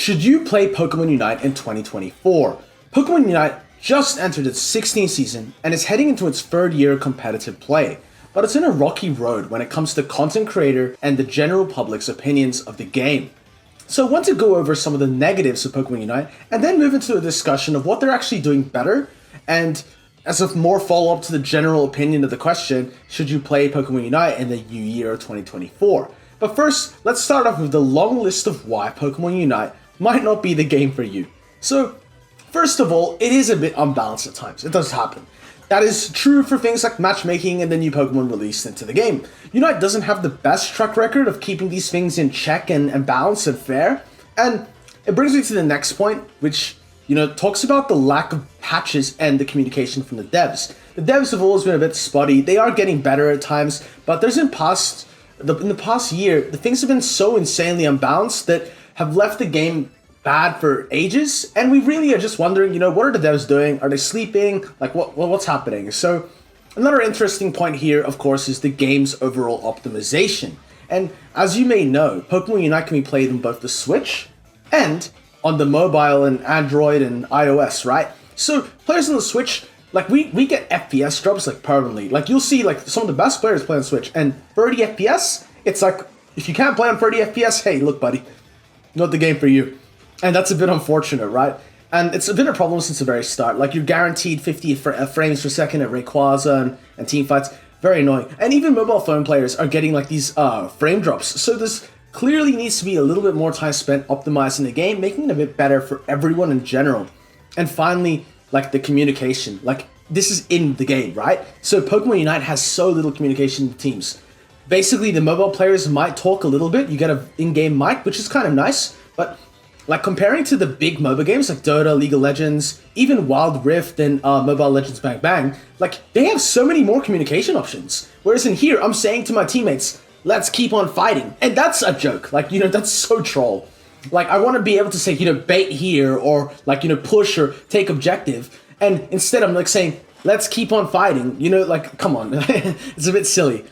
Should you play Pokemon Unite in 2024? Pokemon Unite just entered its 16th season and is heading into its third year of competitive play, but it's in a rocky road when it comes to content creator and the general public's opinions of the game. So I want to go over some of the negatives of Pokemon Unite and then move into a discussion of what they're actually doing better, and as a more follow-up to the general opinion of the question, should you play Pokemon Unite in the new year of 2024? But first, let's start off with the long list of why Pokemon Unite might not be the game for you. So, first of all, it is a bit unbalanced at times. It does happen. That is true for things like matchmaking and the new Pokemon released into the game. Unite doesn't have the best track record of keeping these things in check and balanced and fair. And it brings me to the next point, which, talks about the lack of patches and the communication from the devs. The devs have always been a bit spotty. They are getting better at times, but in the past year, the things have been so insanely unbalanced that have left the game bad for ages, and we really are just wondering, what are the devs doing? Are they sleeping? Like, what's happening? So, another interesting point here, of course, is the game's overall optimization. And as you may know, Pokemon Unite can be played on both the Switch and on the mobile and Android and iOS, right? So, players on the Switch, we get FPS drops, permanently. You'll see, some of the best players play on Switch, and 30 FPS, it's if you can't play on 30 FPS, hey, look, buddy, not the game for you. And that's a bit unfortunate, right? And it's been a problem since the very start. You're guaranteed 50 frames per second at Rayquaza and team fights. Very annoying. And even mobile phone players are getting, these frame drops. So this clearly needs to be a little bit more time spent optimizing the game, making it a bit better for everyone in general. And finally, the communication. This is in the game, right? So Pokemon Unite has so little communication with teams. Basically, the mobile players might talk a little bit. You get an in-game mic, which is kind of nice. But, comparing to the big MOBA games like Dota, League of Legends, even Wild Rift and Mobile Legends Bang Bang, they have so many more communication options. Whereas in here, I'm saying to my teammates, let's keep on fighting. And that's a joke. That's so troll. I want to be able to say, bait here or, push or take objective. And instead, I'm saying, let's keep on fighting. Come on. It's a bit silly.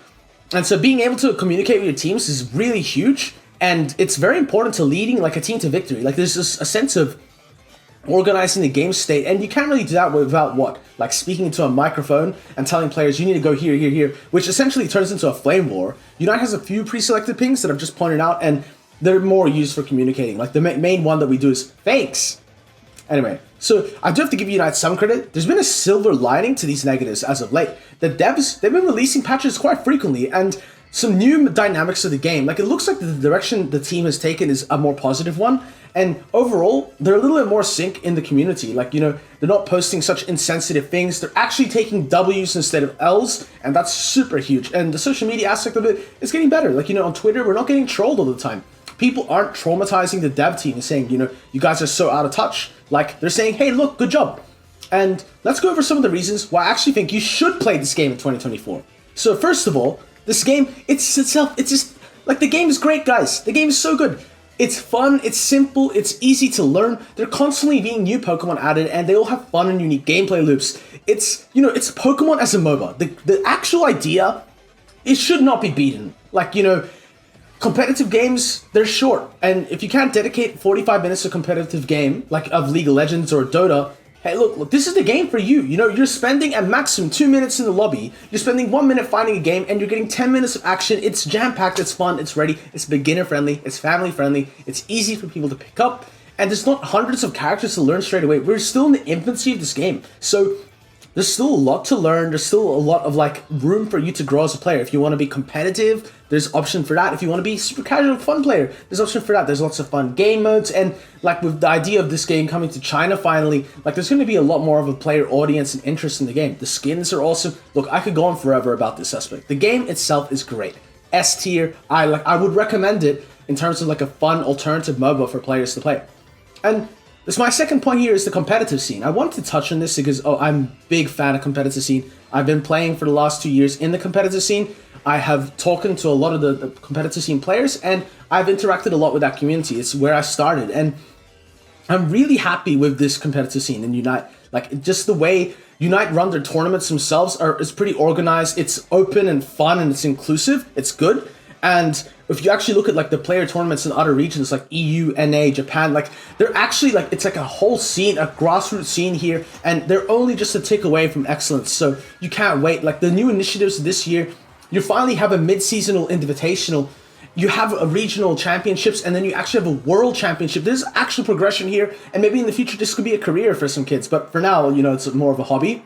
And so being able to communicate with your teams is really huge. And it's very important to leading a team to victory. There's just a sense of organizing the game state. And you can't really do that without what? Speaking into a microphone and telling players, you need to go here, here, here. Which essentially turns into a flame war. Unite has a few pre-selected pings that I've just pointed out. And they're more used for communicating. The main one that we do is thanks. Anyway, so I do have to give Unite some credit. There's been a silver lining to these negatives as of late. The devs, they've been releasing patches quite frequently, and some new dynamics of the game. It looks like the direction the team has taken is a more positive one, and overall, they're a little bit more sync in the community. They're not posting such insensitive things. They're actually taking W's instead of L's, and that's super huge. And the social media aspect of it is getting better. On Twitter, we're not getting trolled all the time. People aren't traumatizing the dev team and saying, you guys are so out of touch. They're saying, hey, look, good job. And let's go over some of the reasons why I actually think you should play this game in 2024. So first of all, this game, it's just, the game is great, guys. The game is so good. It's fun, it's simple, it's easy to learn. They're constantly being new Pokemon added, and they all have fun and unique gameplay loops. It's Pokemon as a MOBA. The actual idea, it should not be beaten. Competitive games, they're short. And if you can't dedicate 45 minutes to a competitive game, of League of Legends or Dota, hey, look, this is the game for you. You're spending at maximum 2 minutes in the lobby. You're spending 1 minute finding a game, and you're getting 10 minutes of action. It's jam-packed, it's fun, it's ready, it's beginner-friendly, it's family-friendly, it's easy for people to pick up, and there's not hundreds of characters to learn straight away. We're still in the infancy of this game. So there's still a lot to learn. There's still a lot of room for you to grow as a player. If you want to be competitive, there's option for that. If you want to be super casual fun player, there's option for that. There's lots of fun game modes, and with the idea of this game coming to China finally, there's going to be a lot more of a player audience and interest in the game. The skins are awesome. Look, I could go on forever about this aspect. The game itself is great. S tier. I would recommend it in terms of a fun alternative MOBA for players to play. And this my second point here is the competitive scene. I wanted to touch on this because I'm a big fan of competitive scene. I've been playing for the last 2 years in the competitive scene. I have talked to a lot of the competitive scene players, and I've interacted a lot with that community. It's where I started, and I'm really happy with this competitive scene in Unite. Just the way Unite run their tournaments themselves is pretty organized. It's open and fun, and it's inclusive. It's good. And if you actually look at like the player tournaments in other regions like EU, NA, Japan, like they're actually like, it's like a whole scene, a grassroots scene here, and they're only just a tick away from excellence. So you can't wait. Like the new initiatives this year, you finally have a mid-seasonal invitational, you have a regional championships, and then you actually have a world championship. There's actual progression here, and maybe in the future this could be a career for some kids, but for now, you know, it's more of a hobby.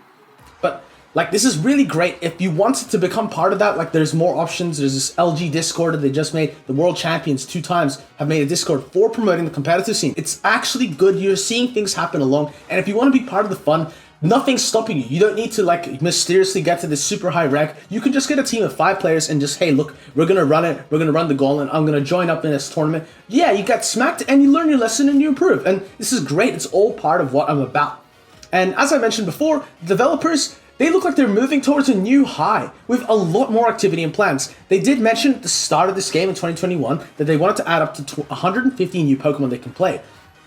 But like, this is really great. If you wanted to become part of that, like there's more options. There's this LG Discord that they just made. The world champions 2 times have made a Discord for promoting the competitive scene. It's actually good. You're seeing things happen along. And if you want to be part of the fun, nothing's stopping you. You don't need to like mysteriously get to this super high rank. You can just get a team of 5 players and just, hey, look, we're going to run it. We're going to run the gauntlet. I'm going to join up in this tournament. Yeah, you get smacked and you learn your lesson and you improve. And this is great. It's all part of what I'm about. And as I mentioned before, developers, they look like they're moving towards a new high with a lot more activity and plans. They did mention at the start of this game in 2021 that they wanted to add up to 150 new Pokemon they can play.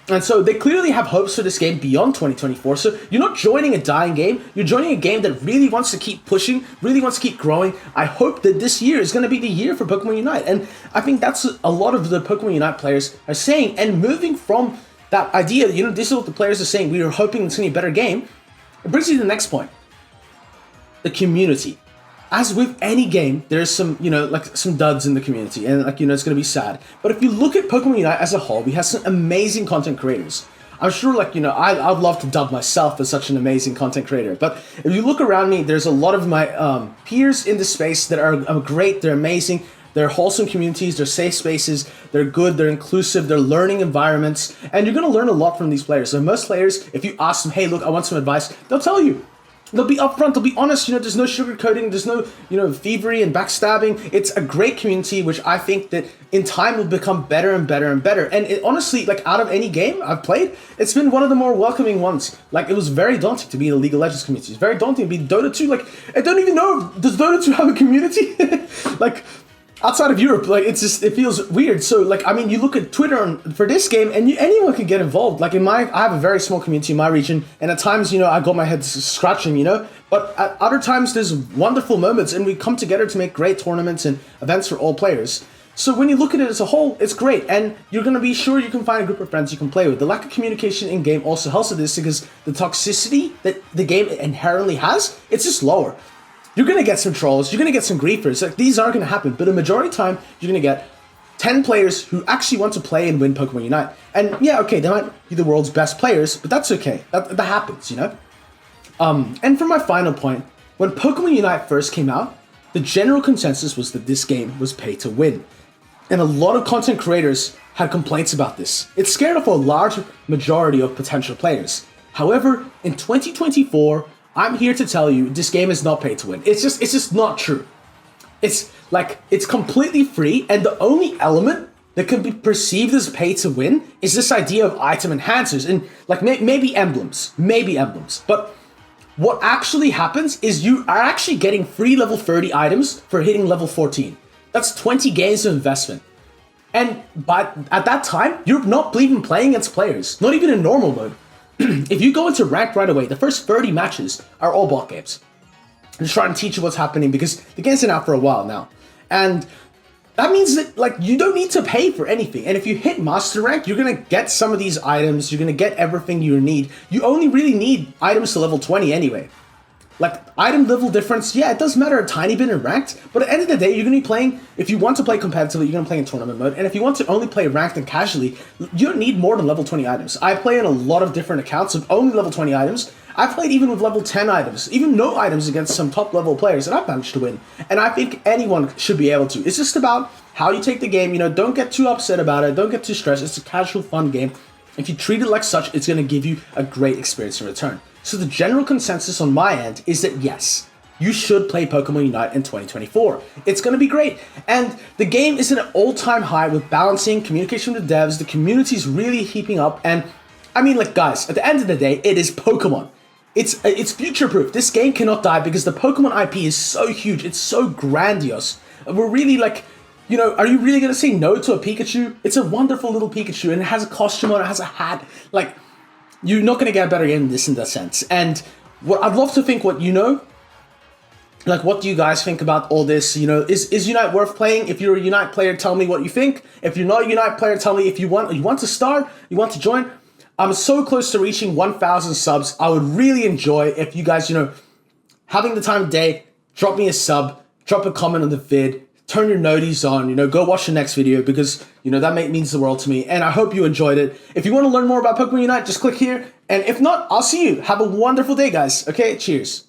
And so they clearly have hopes for this game beyond 2024. So you're not joining a dying game, you're joining a game that really wants to keep pushing, really wants to keep growing. I hope that this year is going to be the year for Pokemon Unite. And I think that's a lot of the Pokemon Unite players are saying, and moving from that idea, you know, this is what the players are saying, we are hoping it's going to be a better game. It brings you to the next point. The community. As with any game, there's some, you know, like some duds in the community, and like, you know, it's going to be sad. But if you look at Pokemon Unite as a whole, we have some amazing content creators. I'm sure, like, you know, I'd love to dub myself as such an amazing content creator. But if you look around me, there's a lot of my peers in the space that are great, they're amazing. They're wholesome communities, they're safe spaces, they're good, they're inclusive, they're learning environments, and you're going to learn a lot from these players. So most players, if you ask them, hey, look, I want some advice, they'll tell you. They'll be upfront, they'll be honest, you know, there's no sugarcoating, there's no, you know, thievery and backstabbing. It's a great community, which I think that in time will become better and better and better. And it, honestly, like, out of any game I've played, it's been one of the more welcoming ones. Like, it was very daunting to be in the League of Legends community. It's very daunting to be Dota 2. Like, I don't even know, does Dota 2 have a community? Like, outside of Europe, like, it's just, it feels weird. So, like, I mean, you look at Twitter for this game, and anyone can get involved. Like, I have a very small community in my region, and at times, you know, I got my head scratching, you know, but at other times, there's wonderful moments, and we come together to make great tournaments and events for all players. So when you look at it as a whole, it's great, and you're going to be sure you can find a group of friends you can play with. The lack of communication in-game also helps with this, because the toxicity that the game inherently has, it's just lower. You're going to get some trolls, you're going to get some griefers, like, these are going to happen, but a majority of the time, you're going to get 10 players who actually want to play and win Pokemon Unite. And yeah, okay, they might be the world's best players, but that's okay, that happens, you know? And for my final point, when Pokemon Unite first came out, the general consensus was that this game was pay to win. And a lot of content creators had complaints about this. It scared off a large majority of potential players. However, in 2024, I'm here to tell you this game is not pay to win. It's just not true. It's like, it's completely free, and the only element that can be perceived as pay to win is this idea of item enhancers and like maybe emblems. But what actually happens is you are actually getting free level 30 items for hitting level 14. That's 20 games of investment. And at that time, you're not even playing against players, not even in normal mode. If you go into ranked right away, the first 30 matches are all bot games. I'm just trying to teach you what's happening, because the game's been out for a while now. And that means that, like, you don't need to pay for anything. And if you hit master rank, you're going to get some of these items, you're going to get everything you need. You only really need items to level 20 anyway. Like, item level difference, yeah, it does matter a tiny bit in ranked, but at the end of the day, you're going to be playing, if you want to play competitively, you're going to play in tournament mode, and if you want to only play ranked and casually, you don't need more than level 20 items. I play in a lot of different accounts of only level 20 items. I've played even with level 10 items, even no items against some top level players, and I've managed to win. And I think anyone should be able to. It's just about how you take the game, you know, don't get too upset about it, don't get too stressed, it's a casual, fun game. If you treat it like such, it's going to give you a great experience in return. So the general consensus on my end is that yes, you should play Pokemon Unite in 2024. It's going to be great. And the game is at an all-time high with balancing, communication with the devs, the community's really heaping up, and I mean, like, guys, at the end of the day, it is Pokemon. It's future-proof. This game cannot die because the Pokemon IP is so huge, it's so grandiose. We're really, like, you know, are you really going to say no to a Pikachu? It's a wonderful little Pikachu, and it has a costume on, it has a hat. Like, you're not going to get a better game than this in that sense. And what I'd love to think what you know Like, what do you guys think about all this? You know, is Unite worth playing? If you're a Unite player, tell me what you think. If you're not a Unite player, tell me if you want to start, you want to join. I'm so close to reaching 1,000 subs. I would really enjoy if you guys, having the time of day, drop me a sub, drop a comment on the vid, turn your noties on, go watch the next video because, that means the world to me. And I hope you enjoyed it. If you want to learn more about Pokemon Unite, just click here. And if not, I'll see you. Have a wonderful day, guys. Okay, cheers.